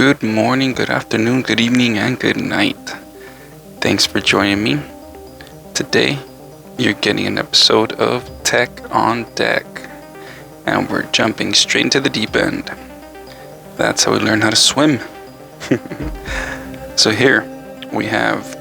Good morning, good afternoon, good evening, and good night. Thanks for joining me. Today, you're getting an episode of Tech on Deck, and we're jumping straight into the deep end. That's how we learn how to swim. So here, we have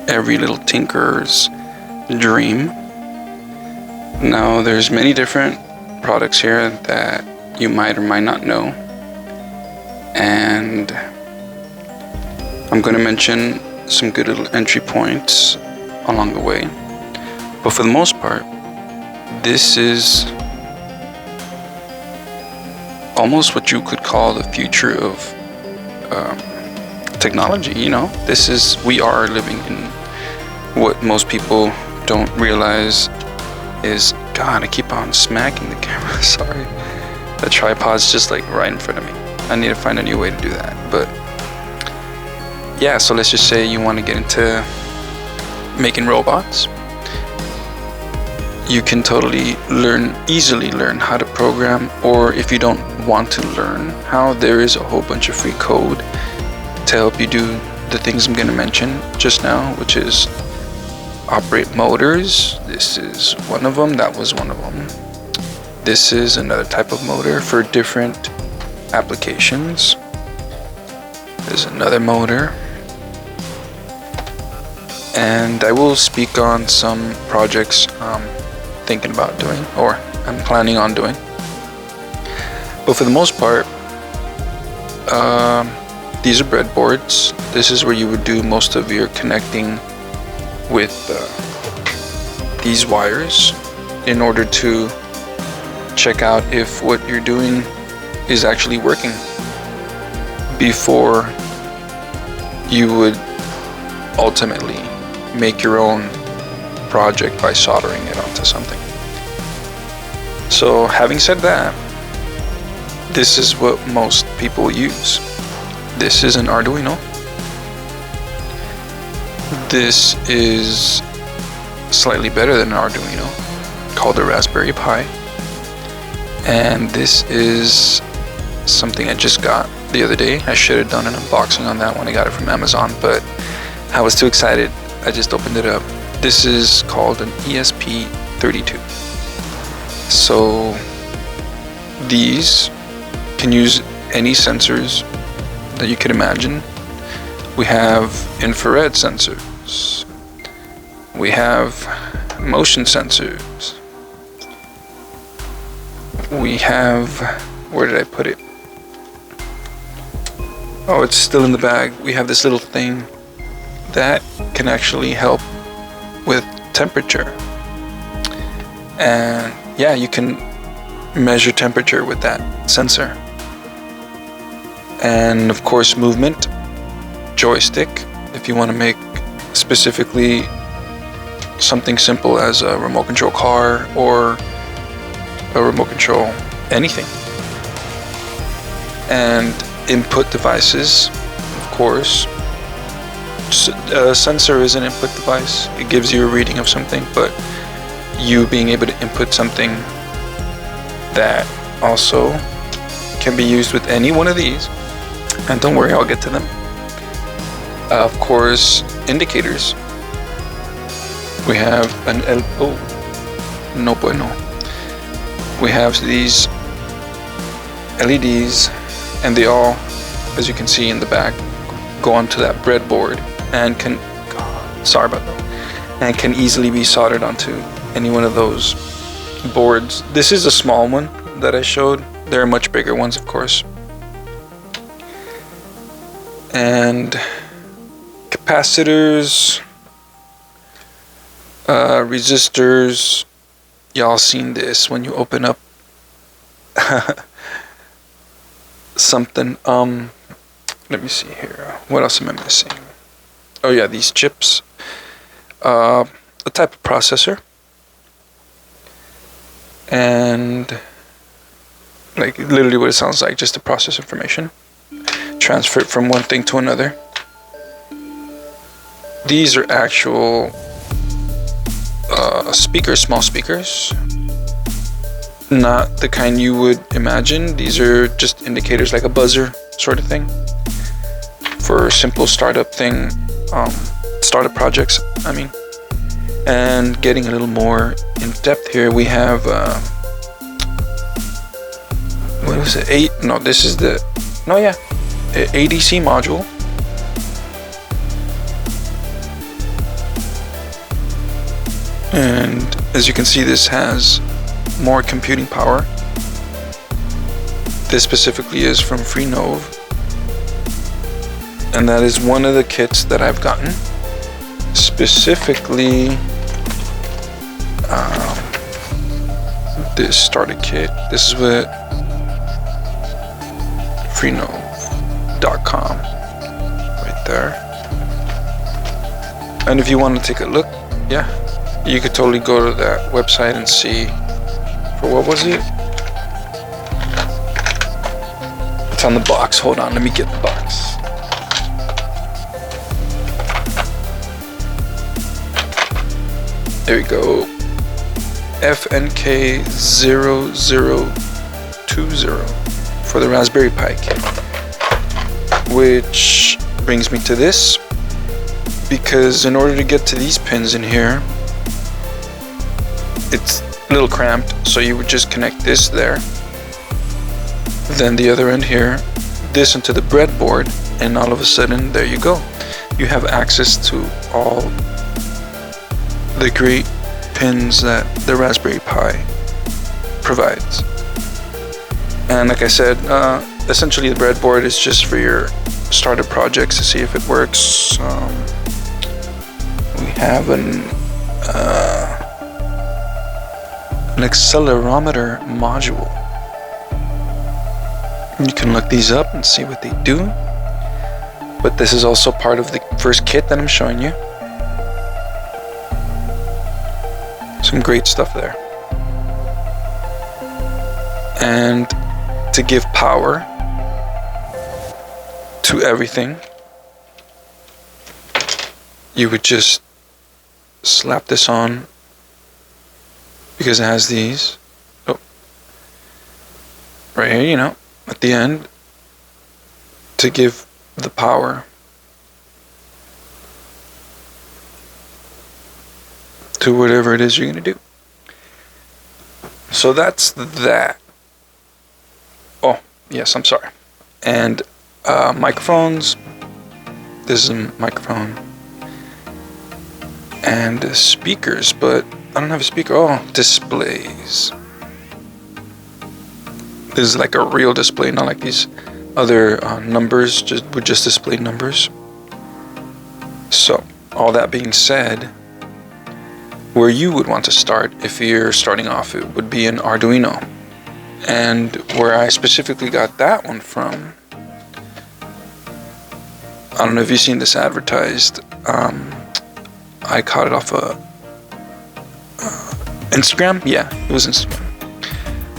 every little tinkerer's dream. Now, there's many different products here that you might or might not know. And I'm going to mention some good little entry points along the way. But for the most part, this is almost what you could call the future of technology. We are living in what most people don't realize is, God, I keep on smacking the camera, sorry. The tripod's just like right in front of me. I need to find a new way to do that. But yeah, so let's just say you want to get into making robots. You can totally easily learn how to program, or if you don't want to learn how, there is a whole bunch of free code to help you do the things I'm going to mention just now, which is operate motors. This is one of them. That was one of them. This is another type of motor for different applications. There's another motor. And I will speak on some projects I'm thinking about doing, or I'm planning on doing. But for the most part, these are breadboards. This is where you would do most of your connecting with these wires in order to check out if what you're doing is actually working before you would ultimately make your own project by soldering it onto something. So having said that, this is what most people use. This is an Arduino. This is slightly better than an Arduino, called a Raspberry Pi. And this is something I just got the other day. I should have done an unboxing on that when I got it from Amazon, but I was too excited. I just opened it up. This is called an ESP32. So these can use any sensors that you could imagine. We have infrared sensors. We have motion sensors. We have, where did I put it? Oh, it's still in the bag. We have this little thing that can actually help with temperature. And yeah, you can measure temperature with that sensor. And of course, movement, joystick, if you want to make specifically something simple as a remote control car or a remote control anything. And input devices, of course. A sensor is an input device. It gives you a reading of something, but you being able to input something that also can be used with any one of these. And don't worry, I'll get to them. Of course, indicators. We have an no bueno. We have these LEDs, and they all, as you can see in the back, go onto that breadboard and can, sorry about that, and can easily be soldered onto any one of those boards. This is a small one that I showed. There are much bigger ones, of course. And capacitors, resistors. Y'all seen this when you open up something. Let me see here. What else am I missing? Oh yeah, these chips. A type of processor. And like literally what it sounds like, just to process information. Transfer it from one thing to another. These are actual speakers, small speakers. not the kind you would imagine. These are just indicators, like a buzzer sort of thing for simple startup projects, I mean. And getting a little more in depth here, we have what was it? ADC module. And as you can see, this has more computing power. This specifically is from Freenove, and that is one of the kits that I've gotten. Specifically, this starter kit. This is what Freenove.com right there. And if you want to take a look, yeah, you could totally go to that website and see for what was it? It's on the box. Hold on, let me get the box. There we go. FNK0020 for the Raspberry Pi kit. Which brings me to this, because in order to get to these pins in here, it's a little cramped, so you would just connect this there, then the other end here, this into the breadboard, and all of a sudden, there you go. You have access to all the great pins that the Raspberry Pi provides. And like I said, essentially the breadboard is just for your starter projects to see if it works. We have an accelerometer module. You can look these up and see what they do. But this is also part of the first kit that I'm showing you. Some great stuff there. And to give power to everything, you would just slap this on, because it has these, right here, you know, at the end, to give the power to whatever it is you're going to do. So that's that. Oh, yes, I'm sorry. And microphones. This is a microphone. And speakers, but I don't have a speaker. Oh, displays. This is like a real display, not like these other numbers would just display numbers. So, all that being said, where you would want to start if you're starting off, it would be an Arduino. And where I specifically got that one from, I don't know if you've seen this advertised. I caught it off Instagram. Yeah, it was Instagram.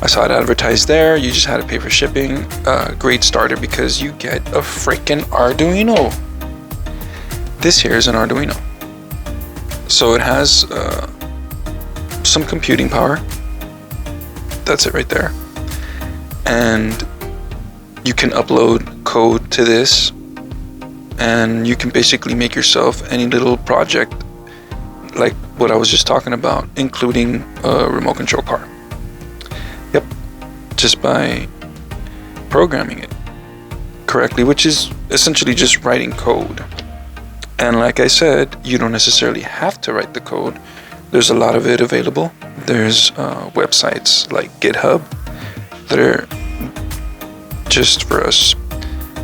I saw it advertised there. You just had to pay for shipping. Great starter, because you get a freaking Arduino. This here is an Arduino. So it has some computing power. That's it right there. And you can upload code to this, and you can basically make yourself any little project like what I was just talking about, including a remote control car. Yep, just by programming it correctly, which is essentially just writing code. And like I said, you don't necessarily have to write the code. There's a lot of it available. There's websites like GitHub that are just for us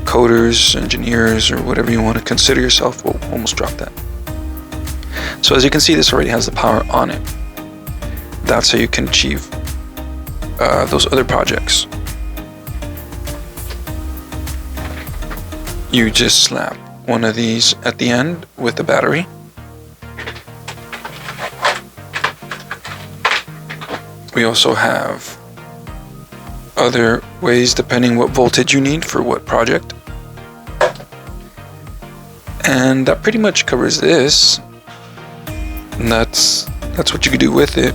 coders, engineers, or whatever you want to consider yourself. We'll almost drop that. So as you can see, this already has the power on it. That's how you can achieve those other projects. You just slap one of these at the end with the battery. We also have other ways depending what voltage you need for what project. And that pretty much covers this. And that's what you can do with it.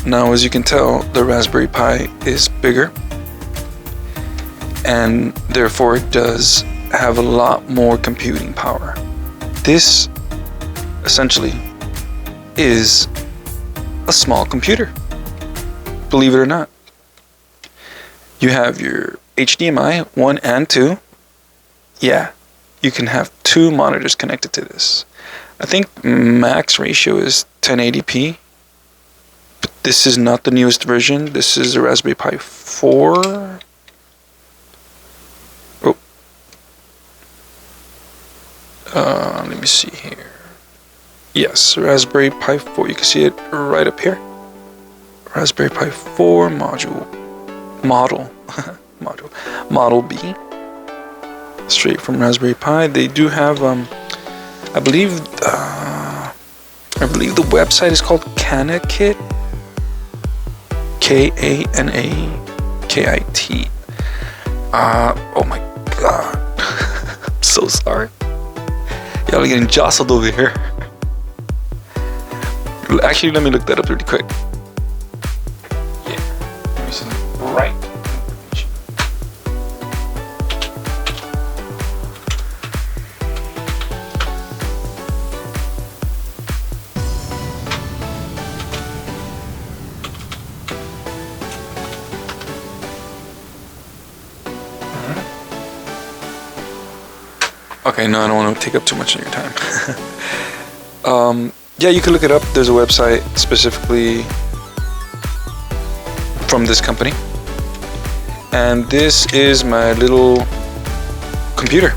Now, as you can tell, the Raspberry Pi is bigger, and therefore it does have a lot more computing power. This essentially is a small computer, believe it or not. You have your HDMI 1 and 2. Yeah, you can have 2 monitors connected to this. I think max ratio is 1080p. But this is not the newest version. This is a Raspberry Pi 4. Let me see here. Yes, Raspberry Pi 4. You can see it right up here. Raspberry Pi 4 model B. Straight from Raspberry Pi. They do have I believe the website is called Kanakit. Kanakit. Oh my god. I'm so sorry. Y'all are getting jostled over here. Actually, let me look that up really quick. Yeah. Give me some right information. Okay, no, I don't want to take up too much of your time. Yeah, you can look it up. There's a website specifically from this company. And this is my little computer.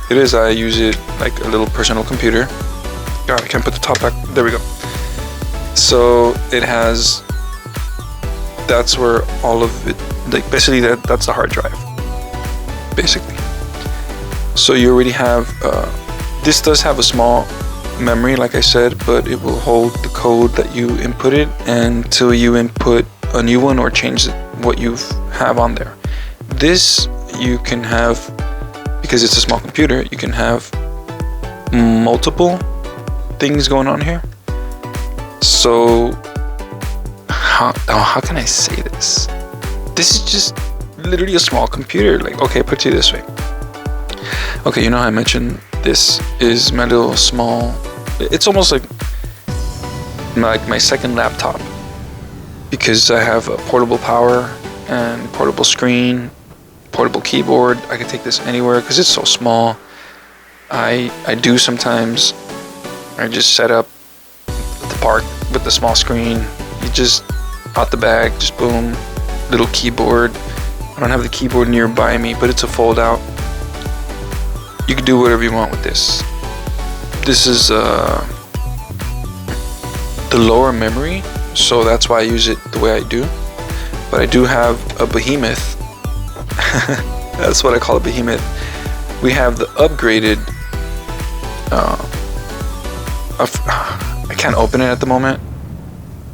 It is, I use it like a little personal computer. God, I can't put the top back. There we go. So it has, that's where all of it, like basically that's the hard drive. Basically. So you already have, this does have a small memory, like I said, but it will hold the code that you inputted until you input a new one or change what you have on there. This you can have, because it's a small computer, you can have multiple things going on here. So how can I say this? This is just literally a small computer. Like, okay, put it this way. Okay, you know how I mentioned this is my little small, it's almost like my second laptop, because I have a portable power and portable screen, portable keyboard. I can take this anywhere because it's so small. I do sometimes, I just set up the park with the small screen. You just out the bag, just boom, little keyboard. I don't have the keyboard nearby me, but it's a fold out. You can do whatever you want with this. This is the lower memory, so that's why I use it the way I do. But I do have a behemoth. That's what I call a behemoth. We have the upgraded. I can't open it at the moment.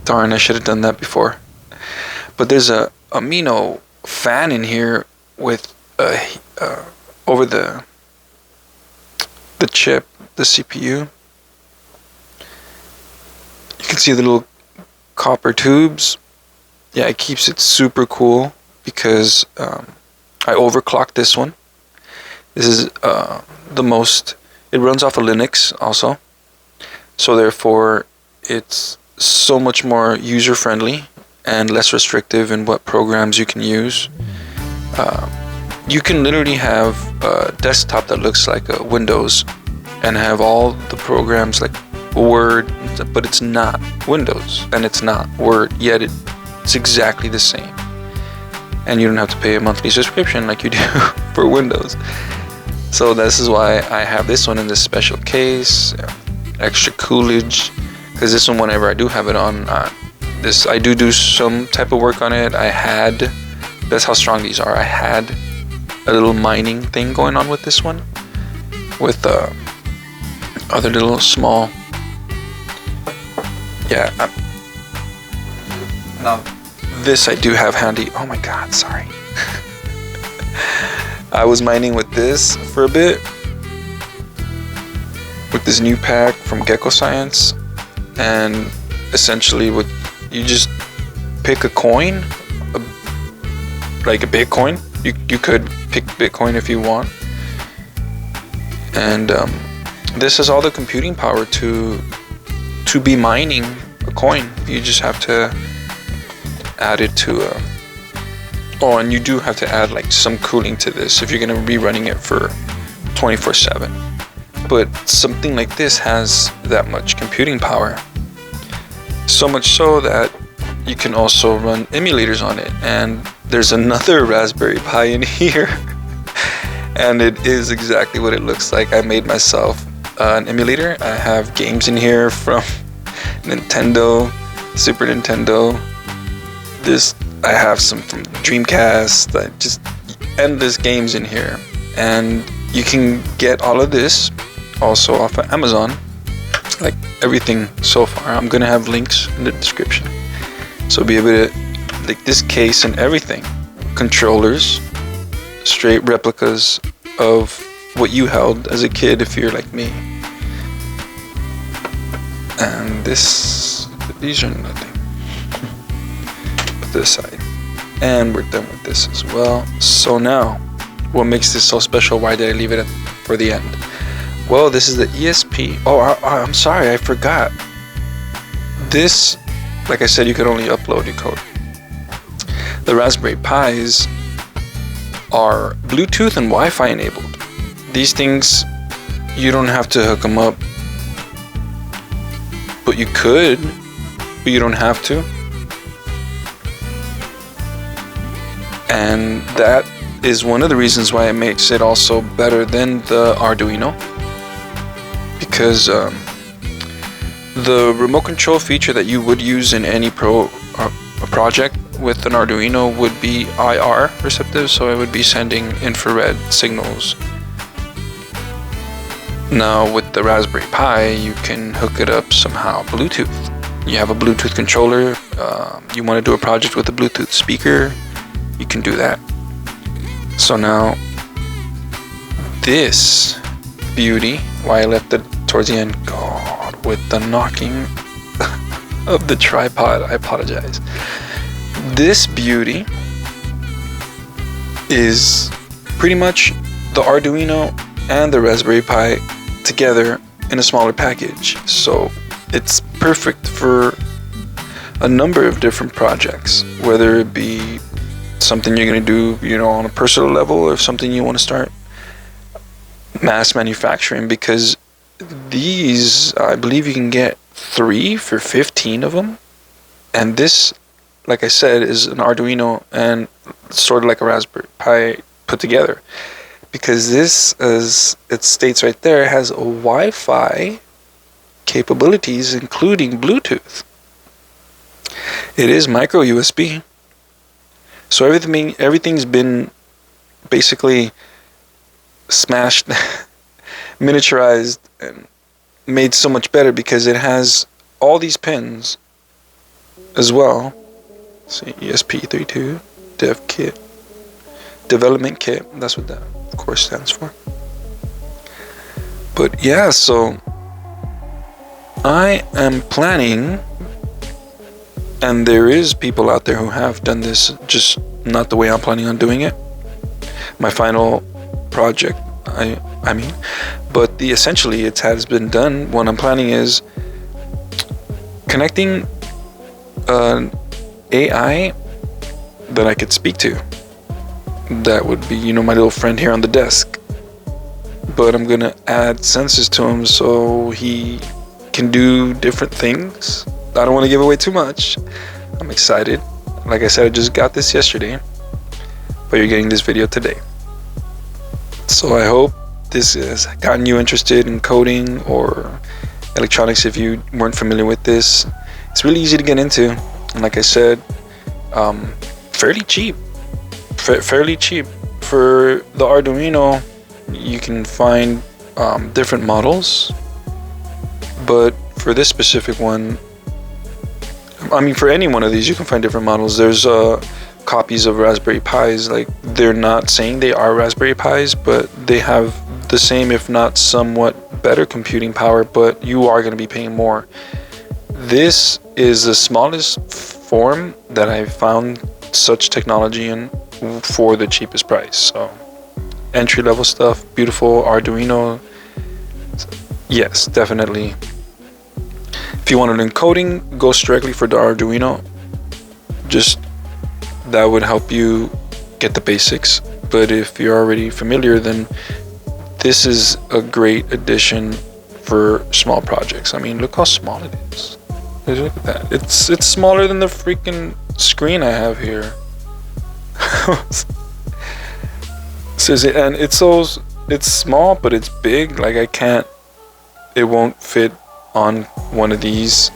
Darn, I should have done that before. But there's a amino fan in here with over the chip, the CPU. You can see the little copper tubes. Yeah, it keeps it super cool because I overclocked this one. This is the most, it runs off of Linux also, so therefore it's so much more user friendly and less restrictive in what programs you can use. You can literally have a desktop that looks like a Windows and have all the programs like Word, but it's not Windows and it's not Word, yet it's exactly the same. And you don't have to pay a monthly subscription like you do for Windows. So this is why I have this one in this special case, extra coolage, because this one, whenever I do have it on, I do some type of work on it. That's how strong these are. I had a little mining thing going on with this one, with other little small, yeah. Now this I do have handy. Oh my god, sorry. I was mining with this for a bit, with this new pack from Gecko Science, and essentially what you just pick a coin, like a Bitcoin. You could pick Bitcoin if you want. And this has all the computing power to be mining a coin. You just have to add it to a... Oh, and you do have to add like some cooling to this if you're going to be running it for 24/7. But something like this has that much computing power. So much so that you can also run emulators on it. And there's another Raspberry Pi in here. And it is exactly what it looks like. I made myself an emulator. I have games in here from Nintendo, Super Nintendo. I have some from Dreamcast. Just endless games in here. And you can get all of this also off of Amazon. Like everything so far. I'm gonna have links in the description. So be able to, like this case and everything. Controllers, straight replicas of what you held as a kid if you're like me. And these are nothing. Put this aside. And we're done with this as well. So now, what makes this so special? Why did I leave it for the end? Well, this is the ESP. Oh, I'm sorry, I forgot. This, like I said, you could only upload your code. The Raspberry Pis are Bluetooth and Wi-Fi enabled. These things, you don't have to hook them up, but you could, but you don't have to. And that is one of the reasons why it makes it also better than the Arduino, because the remote control feature that you would use in any project with an Arduino would be IR receptive, so it would be sending infrared signals. Now with the Raspberry Pi, you can hook it up somehow Bluetooth. You have a Bluetooth controller, you want to do a project with a Bluetooth speaker, you can do that. So now this beauty, why I left it towards the end, God, with the knocking of the tripod, I apologize. This beauty is pretty much the Arduino and the Raspberry Pi together in a smaller package. So it's perfect for a number of different projects, whether it be something you're going to do, on a personal level, or something you want to start mass manufacturing, because these, I believe you can get 3 for 15 of them. And this, like I said, is an Arduino and sort of like a Raspberry Pi put together, because this, as it states right there, has a Wi-Fi capabilities, including Bluetooth. It is micro USB. So everything's been basically smashed, miniaturized, and made so much better, because it has all these pins as well. See, ESP32 Dev Kit, Development Kit. That's what that, of course, stands for. But yeah, so I am planning, and there is people out there who have done this, just not the way I'm planning on doing it. My final project, I mean, but essentially it has been done. What I'm planning is connecting an AI that I could speak to. That would be, my little friend here on the desk. But I'm gonna add sensors to him so he can do different things. I don't want to give away too much. I'm excited. Like I said, I just got this yesterday, but you're getting this video today. So I hope this has gotten you interested in coding or electronics if you weren't familiar with this. It's really easy to get into, and like I said, fairly cheap. Fairly cheap. For the Arduino, you can find different models, but for this specific one, I mean, for any one of these, you can find different models. There's copies of Raspberry Pis. Like, they're not saying they are Raspberry Pis, but they have the same, if not somewhat better computing power, but you are going to be paying more. This is the smallest form that I found such technology in for the cheapest price. So entry-level stuff, beautiful Arduino. Yes, definitely. If you want to learn coding, go strictly for the Arduino. Just that would help you get the basics. But if you're already familiar, then this is a great addition for small projects. I mean, look how small it is. Look at that. It's smaller than the freaking screen I have here. And it's small, but it's big. Like it won't fit on one of these.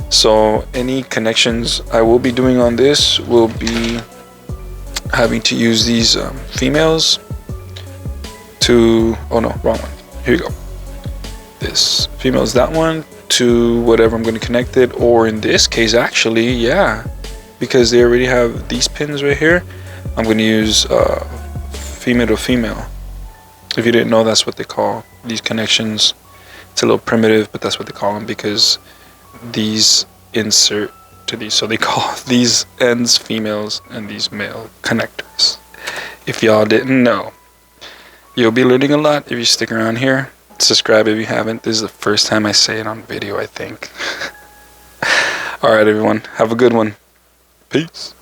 So any connections I will be doing on this will be having to use these females to, oh no, wrong one. Here you go. This female's that one to whatever I'm going to connect it, or in this case, actually, yeah, because they already have these pins right here, I'm going to use female to female. If you didn't know, that's what they call these connections. It's a little primitive, but that's what they call them, because these insert to these, so they call these ends females and these male connectors. If y'all didn't know, you'll be learning a lot if you stick around here. Subscribe if you haven't. This is the first time I say it on video, I think. Alright everyone, have a good one. Peace.